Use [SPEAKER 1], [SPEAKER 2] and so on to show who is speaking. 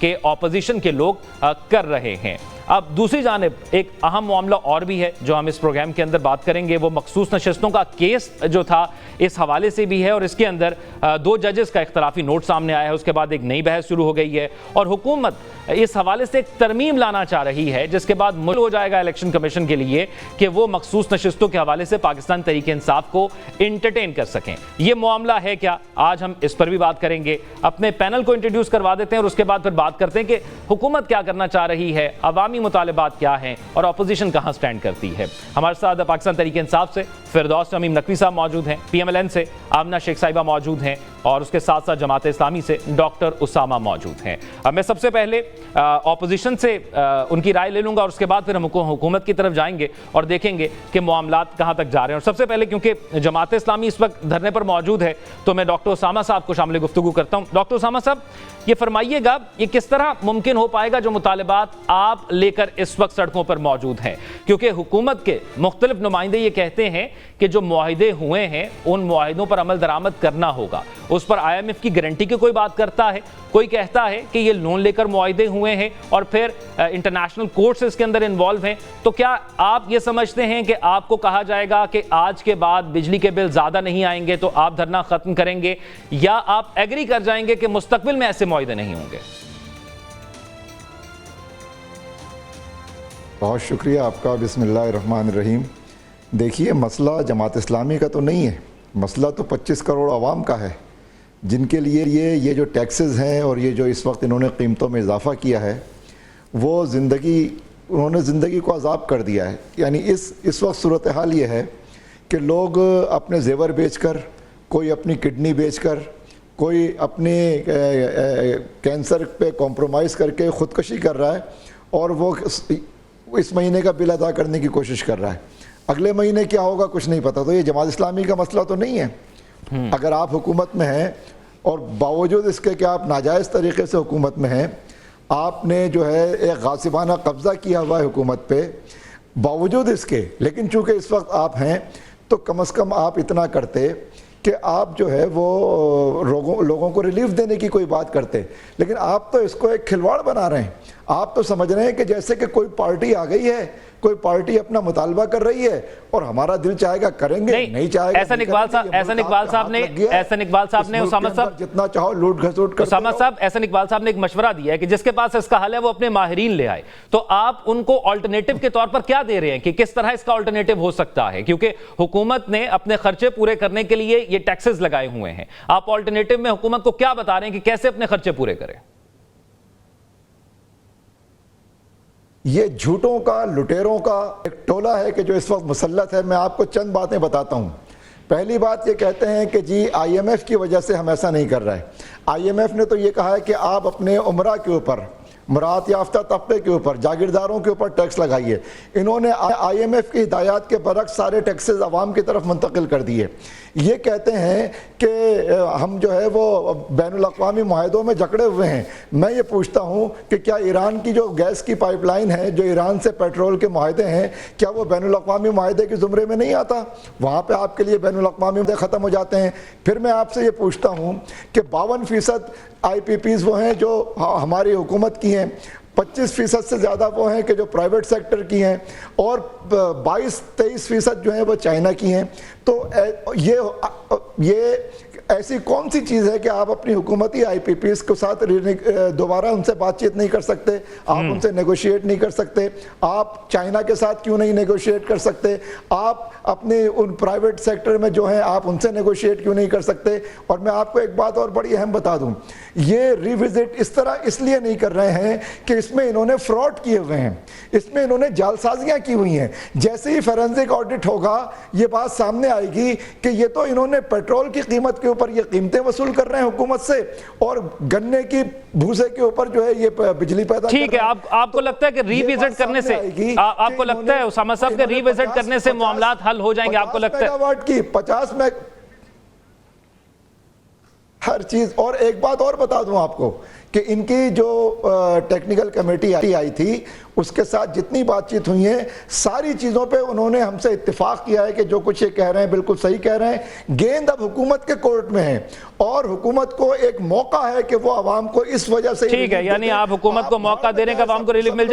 [SPEAKER 1] کہ اپوزیشن کے لوگ کر رہے ہیں۔ اب دوسری جانب ایک اہم معاملہ اور بھی ہے جو ہم اس پروگرام کے اندر بات کریں گے، وہ مخصوص نشستوں کا کیس جو تھا اس حوالے سے بھی ہے، اور اس کے اندر 2 ججز کا اختلافی نوٹ سامنے آیا ہے، اس کے بعد ایک نئی بحث شروع ہو گئی ہے اور حکومت اس حوالے سے ایک ترمیم لانا چاہ رہی ہے جس کے بعد مل ہو جائے گا الیکشن کمیشن کے لیے کہ وہ مخصوص نشستوں کے حوالے سے پاکستان تحریک انصاف کو انٹرٹین کر سکیں۔ یہ معاملہ ہے کیا؟ آج ہم اس پر بھی بات کریں گے۔ اپنے پینل کو انٹروڈیوس کروا دیتے ہیں اور اس کے بعد پھر بات کرتے ہیں کہ حکومت کیا کرنا چاہ رہی ہے، عوامی مطالبات کیا ہیں اور اپوزیشن کہاں سٹینڈ کرتی ہے۔ ہمارے ساتھ پاکستان تحریک انصاف سے فردوس تمیم نقوی صاحب موجود ہیں، پی ایم ایل این سے آمنہ شیخ صاحبہ موجود ہیں، اور اس کے ساتھ ساتھ جماعت اسلامی سے ڈاکٹر اسامہ موجود ہیں۔ اب میں سب سے پہلے اپوزیشن سے ان کی رائے لے لوں گا اور اس کے بعد پھر ہم حکومت کی طرف جائیں گے اور دیکھیں گے کہ معاملات کہاں تک جا رہے ہیں۔ اور سب سے پہلے کیونکہ جماعت اسلامی اس وقت دھرنے پر موجود ہے تو میں ڈاکٹر اسامہ صاحب کو شامل گفتگو کرتا ہوں۔ ڈاکٹر اسامہ صاحب، یہ فرمائیے گا یہ کس طرح ممکن ہو پائے گا جو مطالبات آپ لے کر اس وقت سڑکوں پر موجود ہیں، کیونکہ حکومت کے مختلف نمائندے یہ کہتے ہیں کہ جو معاہدے ہوئے ہیں ان معاہدوں پر عمل درآمد کرنا ہوگا، اس پر آئی ایم ایف کی گارنٹی کی کوئی بات کرتا ہے، کوئی کہتا ہے کہ یہ لون لے کر معاہدے ہوئے ہیں اور پھر انٹرنیشنل کورٹس اس کے اندر انوالو ہیں، تو کیا آپ یہ سمجھتے ہیں کہ آپ کو کہا جائے گا کہ آج کے بعد بجلی کے بل زیادہ نہیں آئیں گے تو آپ دھرنا ختم کریں گے، یا آپ ایگری کر جائیں گے کہ مستقبل میں ایسے معاہدے نہیں ہوں گے؟
[SPEAKER 2] بہت شکریہ آپ کا۔ بسم اللہ الرحمن الرحیم۔ دیکھیے، مسئلہ جماعت اسلامی کا تو نہیں ہے، مسئلہ تو 25 کروڑ عوام کا ہے، جن کے لیے یہ جو ٹیکسز ہیں اور یہ جو اس وقت انہوں نے قیمتوں میں اضافہ کیا ہے وہ انہوں نے زندگی کو عذاب کر دیا ہے۔ یعنی اس وقت صورتحال یہ ہے کہ لوگ اپنے زیور بیچ کر، کوئی اپنی کڈنی بیچ کر، کوئی اپنے کینسر پہ کمپرومائز کر کے خودکشی کر رہا ہے، اور وہ اس مہینے کا بل ادا کرنے کی کوشش کر رہا ہے۔ اگلے مہینے کیا ہوگا کچھ نہیں پتہ۔ تو یہ جماعت اسلامی کا مسئلہ تو نہیں ہے۔ اگر آپ حکومت میں ہیں اور باوجود اس کے کہ آپ ناجائز طریقے سے حکومت میں ہیں، آپ نے جو ہے ایک غاصبانہ قبضہ کیا ہوا ہے حکومت پہ، باوجود اس کے، لیکن چونکہ اس وقت آپ ہیں تو کم از کم آپ اتنا کرتے کہ آپ جو ہے وہ لوگوں کو ریلیف دینے کی کوئی بات کرتے، لیکن آپ تو اس کو ایک کھلواڑ بنا رہے ہیں۔ آپ تو سمجھ رہے ہیں کہ جیسے کہ کوئی پارٹی آ گئی ہے، کوئی پارٹی اپنا مطالبہ کر رہی ہے اور ہمارا دل چاہے گا کریں گے، نہیں چاہے گا۔
[SPEAKER 1] احسن اقبال صاحب نے اسامہ صاحب
[SPEAKER 2] جتنا چاہو لوٹ گھسوٹ کر،
[SPEAKER 1] اسامہ صاحب احسن اقبال صاحب نے ایک مشورہ دیا ہے کہ جس کے پاس اس کا حل ہے وہ اپنے ماہرین لے آئے، تو آپ ان کو آلٹرنیٹو کے طور پر کیا دے رہے ہیں کہ کس طرح اس کا آلٹرنیٹو ہو سکتا ہے؟ کیونکہ حکومت نے اپنے خرچے پورے کرنے کے لیے یہ ٹیکسز لگائے ہوئے ہیں، آپ آلٹرنیٹو میں حکومت کو کیا بتا رہے ہیں کہ کیسے اپنے خرچے پورے کریں؟
[SPEAKER 2] یہ جھوٹوں کا، لٹیروں کا ایک ٹولہ ہے کہ جو اس وقت مسلط ہے۔ میں آپ کو چند باتیں بتاتا ہوں۔ پہلی بات یہ کہتے ہیں کہ جی آئی ایم ایف کی وجہ سے ہم ایسا نہیں کر رہے۔ آئی ایم ایف نے تو یہ کہا ہے کہ آپ اپنے عمرہ کے اوپر، مراعات یافتہ طبقے کے اوپر، جاگیرداروں کے اوپر ٹیکس لگائیے۔ انہوں نے آئی ایم ایف کی ہدایات کے برعکس سارے ٹیکسز عوام کی طرف منتقل کر دیے۔ یہ کہتے ہیں کہ ہم جو ہے وہ بین الاقوامی معاہدوں میں جکڑے ہوئے ہیں۔ میں یہ پوچھتا ہوں کہ کیا ایران کی جو گیس کی پائپ لائن ہے، جو ایران سے پیٹرول کے معاہدے ہیں، کیا وہ بین الاقوامی معاہدے کے زمرے میں نہیں آتا؟ وہاں پہ آپ کے لیے بین الاقوامی معاہدے ختم ہو جاتے ہیں۔ پھر میں آپ سے یہ پوچھتا ہوں کہ 52% آئی پی پیز وہ ہیں جو ہماری حکومت کی ہیں، 25% سے زیادہ وہ ہیں کہ جو پرائیویٹ سیکٹر کی ہیں، اور 22-23% جو ہیں وہ چائنا کی ہیں۔ تو یہ ایسی کون سی چیز ہے کہ آپ اپنی حکومتی آئی پی پیز کے ساتھ دوبارہ ان سے بات چیت نہیں کر سکتے؟ آپ ان سے نیگوشیٹ نہیں کر سکتے؟ آپ چائنا کے ساتھ کیوں نہیں نیگوشیٹ کر سکتے؟ آپ اپنے ان پرائیویٹ سیکٹر میں جو ہیں آپ ان سے نیگوشیٹ کیوں نہیں کر سکتے؟ اور میں آپ کو ایک بات اور بڑی اہم بتا دوں، یہ ریوزٹ اس طرح اس لیے نہیں کر رہے ہیں کہ اس میں انہوں نے فراڈ کیے ہوئے ہیں، اس میں انہوں نے جعل سازیاں کی ہوئی ہیں۔ جیسے ہی فورینسک آڈٹ ہوگا یہ بات سامنے آئے گی کہ یہ تو انہوں نے پیٹرول کی قیمت کے اوپر یہ قیمتیں وصول کر رہے ہیں حکومت سے، اور گنے کی بھوسے کے اوپر جو ہے یہ بجلی پیدا کر رہے ہیں۔
[SPEAKER 1] ٹھیک ہے، آپ کو لگتا ہے کہ ری وزٹ کرنے سے، آپ کو لگتا ہے اسامہ صاحب کہ ری وزٹ کرنے سے معاملات حل ہو جائیں گے؟ آپ کو لگتا ہے
[SPEAKER 2] 50 میگا واٹ کی 50 ہر چیز. اور ایک بات اور بتا دوں آپ کو کہ ان کی جو ٹیکنیکل کمیٹی آئی تھی اس کے ساتھ جتنی بات چیت ہوئی ہیں ساری چیزوں پہ انہوں نے ہم سے اتفاق کیا ہے کہ جو کچھ یہ کہہ رہے ہیں بالکل صحیح کہہ رہے ہیں. گیند اب حکومت کے کورٹ میں ہے اور حکومت کو ایک موقع ہے کہ وہ عوام کو اس وجہ سے
[SPEAKER 1] ٹھیک ہے، یعنی آپ حکومت کو موقع دے رہے ہیں کہ عوام کو ریلیف مل جائے.